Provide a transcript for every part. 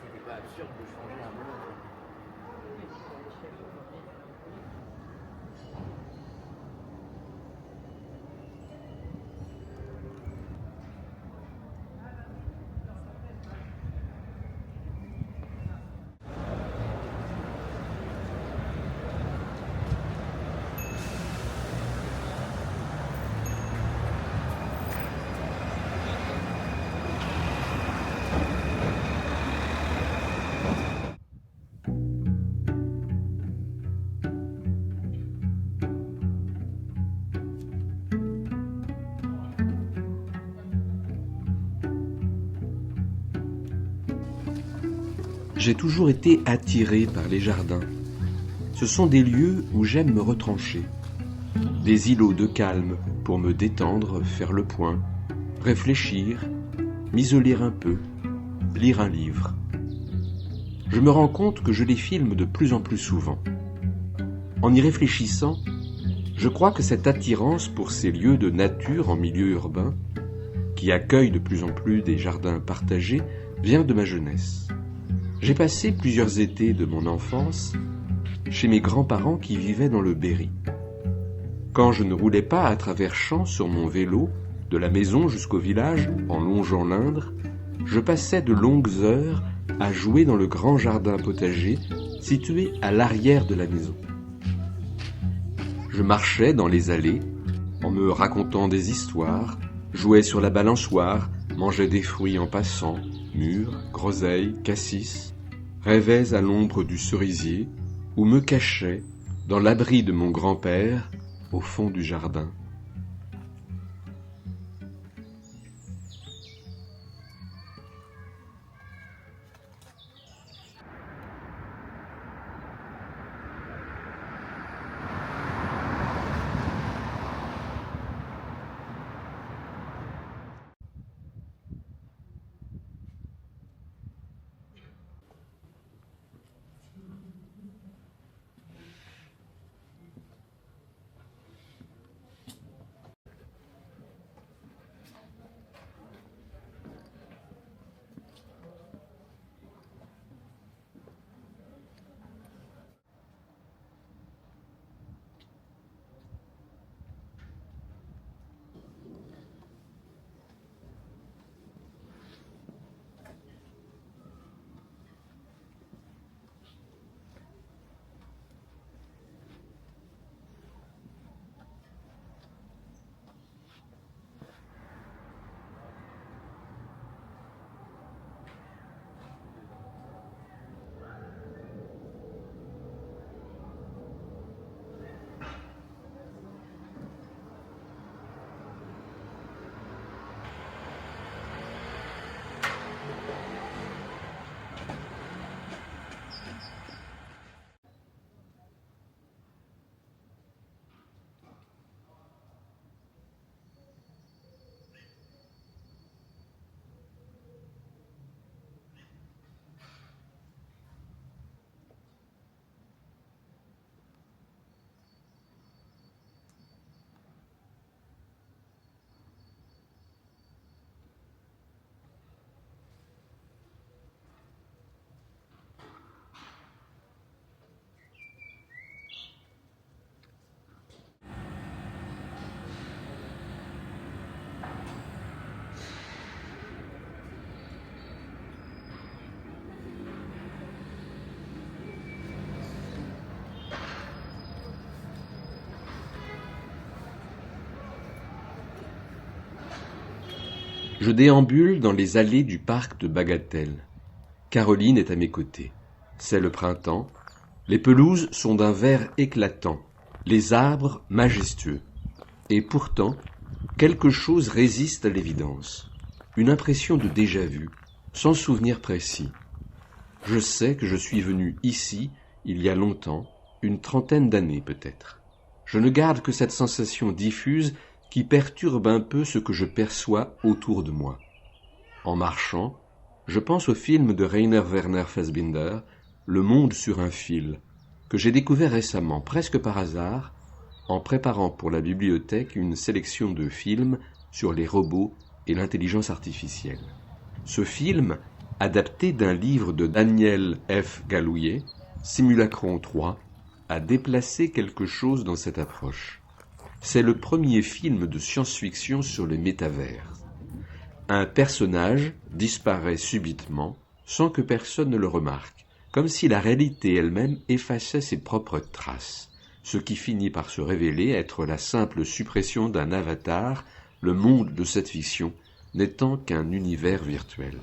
C'était pas absurde de changer un moment. J'ai toujours été attiré par les jardins. Ce sont des lieux où j'aime me retrancher. Des îlots de calme pour me détendre, faire le point, réfléchir, m'isoler un peu, lire un livre. Je me rends compte que je les filme de plus en plus souvent. En y réfléchissant, je crois que cette attirance pour ces lieux de nature en milieu urbain, qui accueillent de plus en plus des jardins partagés, vient de ma jeunesse. J'ai passé plusieurs étés de mon enfance chez mes grands-parents qui vivaient dans le Berry. Quand je ne roulais pas à travers champs sur mon vélo, de la maison jusqu'au village, en longeant l'Indre, je passais de longues heures à jouer dans le grand jardin potager situé à l'arrière de la maison. Je marchais dans les allées, en me racontant des histoires, jouais sur la balançoire, mangeais des fruits en passant, mûres, groseilles, cassis, rêvais à l'ombre du cerisier ou me cachais, dans l'abri de mon grand-père, au fond du jardin. Je déambule dans les allées du parc de Bagatelle. Caroline est à mes côtés. C'est le printemps. Les pelouses sont d'un vert éclatant, les arbres majestueux. Et pourtant, quelque chose résiste à l'évidence. Une impression de déjà-vu, sans souvenir précis. Je sais que je suis venu ici, il y a longtemps, une trentaine d'années peut-être. Je ne garde que cette sensation diffuse qui perturbe un peu ce que je perçois autour de moi. En marchant, je pense au film de Rainer Werner Fassbinder, Le monde sur un fil, que j'ai découvert récemment, presque par hasard, en préparant pour la bibliothèque une sélection de films sur les robots et l'intelligence artificielle. Ce film, adapté d'un livre de Daniel F. Galouye, Simulacron 3, a déplacé quelque chose dans cette approche. C'est le premier film de science-fiction sur le métavers. Un personnage disparaît subitement sans que personne ne le remarque, comme si la réalité elle-même effaçait ses propres traces, ce qui finit par se révéler être la simple suppression d'un avatar, le monde de cette fiction n'étant qu'un univers virtuel.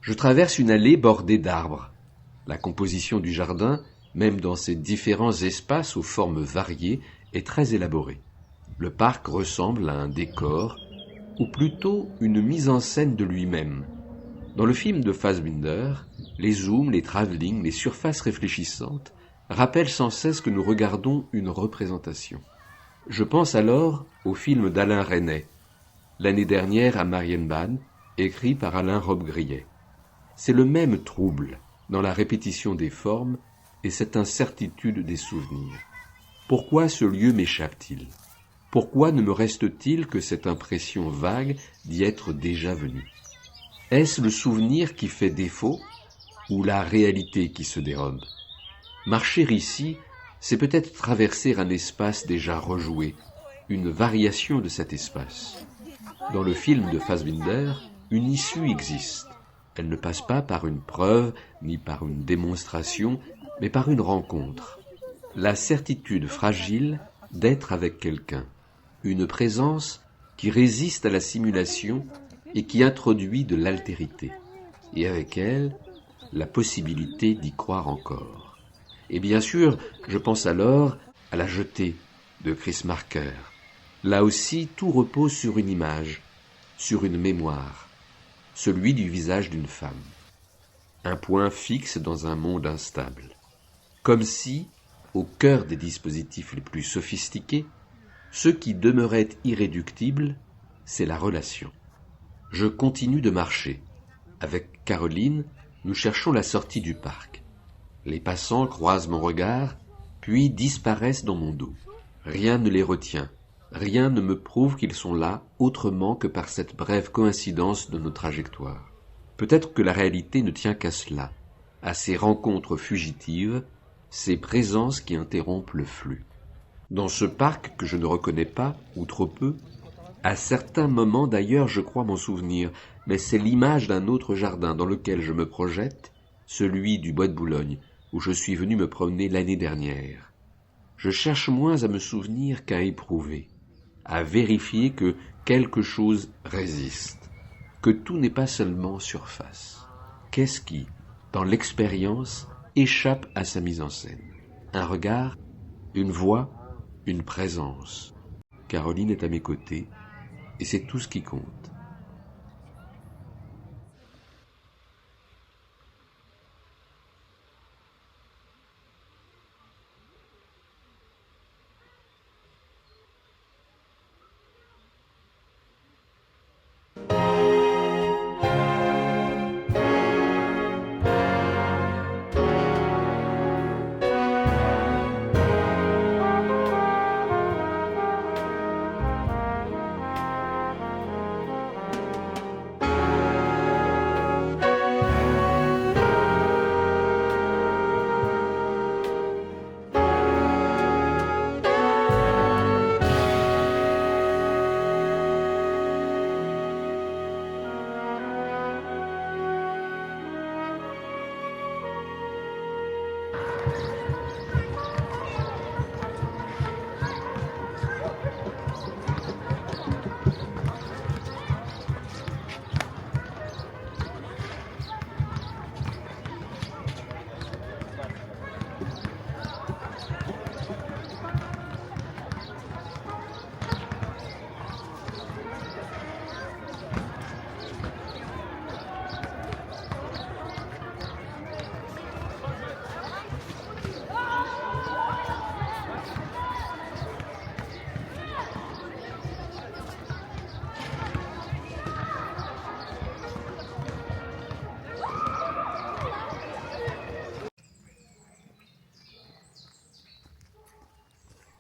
Je traverse une allée bordée d'arbres. La composition du jardin, même dans ses différents espaces aux formes variées, est très élaborée. Le parc ressemble à un décor, ou plutôt une mise en scène de lui-même. Dans le film de Fassbinder, les zooms, les travelling, les surfaces réfléchissantes rappellent sans cesse que nous regardons une représentation. Je pense alors au film d'Alain Resnais, l'année dernière à Marienbad, écrit par Alain Robbe-Grillet. C'est le même trouble dans la répétition des formes et cette incertitude des souvenirs. Pourquoi ce lieu m'échappe-t-il ? Pourquoi ne me reste-t-il que cette impression vague d'y être déjà venu ? Est-ce le souvenir qui fait défaut ou la réalité qui se dérobe ? Marcher ici, c'est peut-être traverser un espace déjà rejoué, une variation de cet espace. Dans le film de Fassbinder, une issue existe. Elle ne passe pas par une preuve ni par une démonstration, mais par une rencontre. La certitude fragile d'être avec quelqu'un. Une présence qui résiste à la simulation et qui introduit de l'altérité. Et avec elle, la possibilité d'y croire encore. Et bien sûr, je pense alors à La Jetée de Chris Marker. Là aussi, tout repose sur une image, sur une mémoire, celui du visage d'une femme. Un point fixe dans un monde instable. Comme si, au cœur des dispositifs les plus sophistiqués, ce qui demeurait irréductible, c'est la relation. Je continue de marcher. Avec Caroline, nous cherchons la sortie du parc. Les passants croisent mon regard, puis disparaissent dans mon dos. Rien ne les retient. Rien ne me prouve qu'ils sont là autrement que par cette brève coïncidence de nos trajectoires. Peut-être que la réalité ne tient qu'à cela, à ces rencontres fugitives, ces présences qui interrompent le flux. Dans ce parc que je ne reconnais pas, ou trop peu, à certains moments d'ailleurs je crois m'en souvenir, mais c'est l'image d'un autre jardin dans lequel je me projette, celui du Bois de Boulogne, où je suis venu me promener l'année dernière. Je cherche moins à me souvenir qu'à éprouver, à vérifier que quelque chose résiste, que tout n'est pas seulement surface. Qu'est-ce qui, dans l'expérience, échappe à sa mise en scène ? Un regard, une voix, une présence. Caroline est à mes côtés, et c'est tout ce qui compte.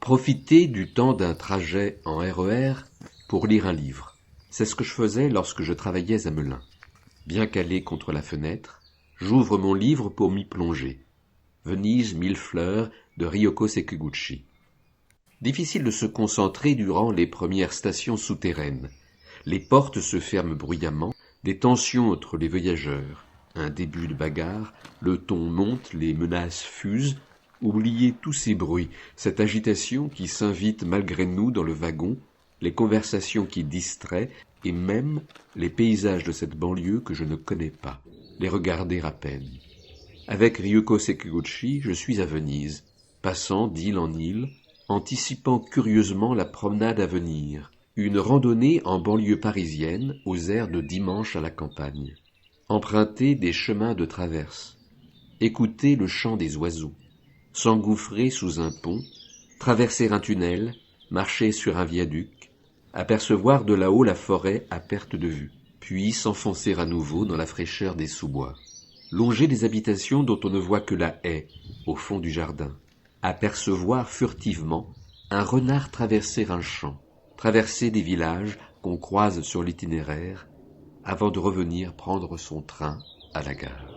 Profiter du temps d'un trajet en RER pour lire un livre. C'est ce que je faisais lorsque je travaillais à Melun. Bien calé contre la fenêtre, j'ouvre mon livre pour m'y plonger. Venise, 1000 fleurs de Ryoko Sekiguchi. Difficile de se concentrer durant les premières stations souterraines. Les portes se ferment bruyamment, des tensions entre les voyageurs, un début de bagarre, le ton monte, les menaces fusent. Oubliez tous ces bruits, cette agitation qui s'invite malgré nous dans le wagon, les conversations qui distraient, et même les paysages de cette banlieue que je ne connais pas, les regarder à peine. Avec Ryoko Sekiguchi, je suis à Venise, passant d'île en île, anticipant curieusement la promenade à venir, une randonnée en banlieue parisienne aux airs de dimanche à la campagne. Emprunter des chemins de traverse, écouter le chant des oiseaux, s'engouffrer sous un pont, traverser un tunnel, marcher sur un viaduc, apercevoir de là-haut la forêt à perte de vue, puis s'enfoncer à nouveau dans la fraîcheur des sous-bois, longer des habitations dont on ne voit que la haie au fond du jardin, apercevoir furtivement un renard traverser un champ, traverser des villages qu'on croise sur l'itinéraire, avant de revenir prendre son train à la gare.